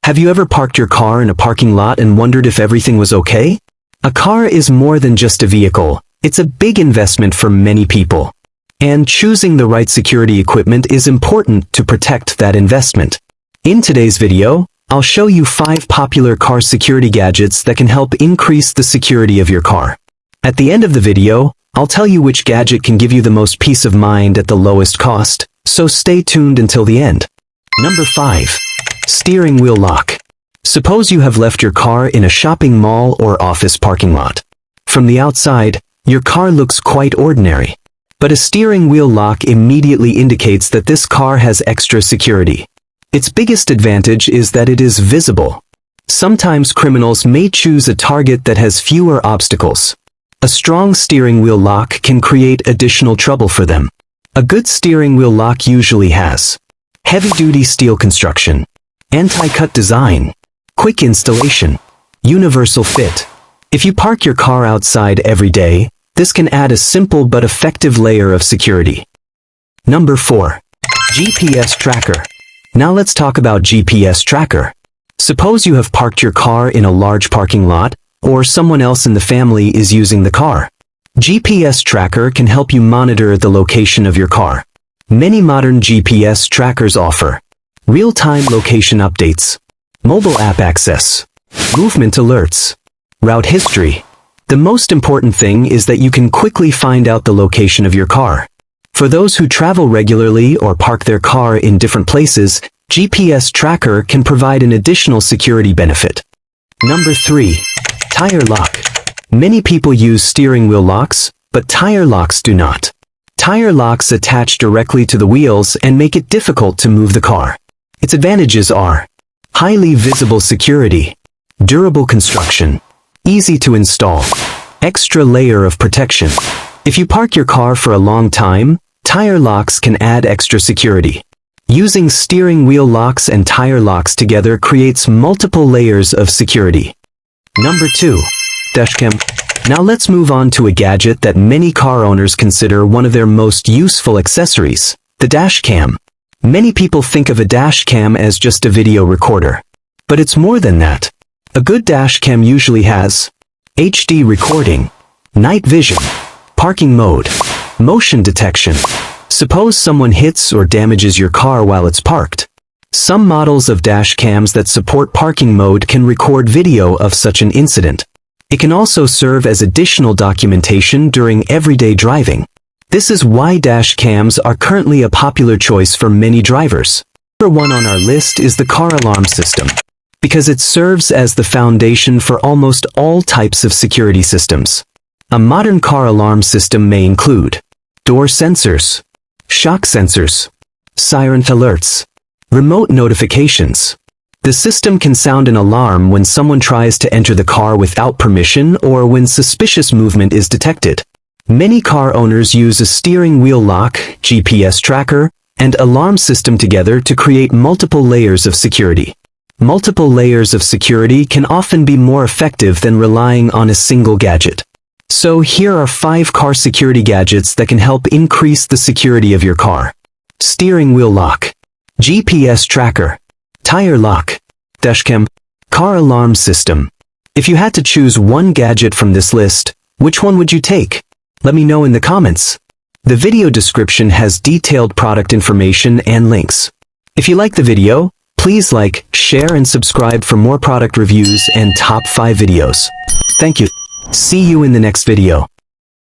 Have you ever parked your car in a parking lot and wondered if everything was okay? A car is more than just a vehicle. It's a big investment for many people. And choosing the right security equipment is important to protect that investment. In today's video, I'll show you 5 popular car security gadgets that can help increase the security of your car. At the end of the video, I'll tell you which gadget can give you the most peace of mind at the lowest cost, so stay tuned until the end. Number 5. Steering wheel lock. Suppose you have left your car in a shopping mall or office parking lot. From the outside, your car looks quite ordinary. But a steering wheel lock immediately indicates that this car has extra security. Its biggest advantage is that it is visible. Sometimes criminals may choose a target that has fewer obstacles. A strong steering wheel lock can create additional trouble for them. A good steering wheel lock usually has heavy-duty steel construction, anti-cut design, quick installation, universal fit. If you park your car outside every day, this can add a simple but effective layer of security. Number 4. GPS tracker. Now let's talk about GPS tracker. Suppose you have parked your car in a large parking lot, or someone else in the family is using the car. GPS tracker can help you monitor the location of your car. Many modern GPS trackers offer real-time location updates, mobile app access, movement alerts, route history. The most important thing is that you can quickly find out the location of your car. For those who travel regularly or park their car in different places, GPS tracker can provide an additional security benefit. Number 3. Tire lock. Many people use steering wheel locks, but tire locks do not. Tire locks attach directly to the wheels and make it difficult to move the car. Its advantages are highly visible security, durable construction, easy to install, extra layer of protection. If you park your car for a long time, tire locks can add extra security. Using steering wheel locks and tire locks together creates multiple layers of security. Number 2. Dashcam. Now let's move on to a gadget that many car owners consider one of their most useful accessories, the dashcam. Many people think of a dashcam as just a video recorder. But it's more than that. A good dashcam usually has HD recording, night vision, parking mode, motion detection. Suppose someone hits or damages your car while it's parked. Some models of dashcams that support parking mode can record video of such an incident. It can also serve as additional documentation during everyday driving. This is why dashcams are currently a popular choice for many drivers. Number 1 on our list is the car alarm system, because it serves as the foundation for almost all types of security systems. A modern car alarm system may include door sensors, shock sensors, siren alerts, remote notifications. The system can sound an alarm when someone tries to enter the car without permission or when suspicious movement is detected. Many car owners use a steering wheel lock, GPS tracker, and alarm system together to create multiple layers of security. Multiple layers of security can often be more effective than relying on a single gadget. So here are 5 car security gadgets that can help increase the security of your car. Steering wheel lock, GPS tracker, tire lock, dashcam, car alarm system. If you had to choose one gadget from this list, which one would you take? Let me know in the comments. The video description has detailed product information and links. If you like the video, please like, share and subscribe for more product reviews and top 5 videos. Thank you. See you in the next video.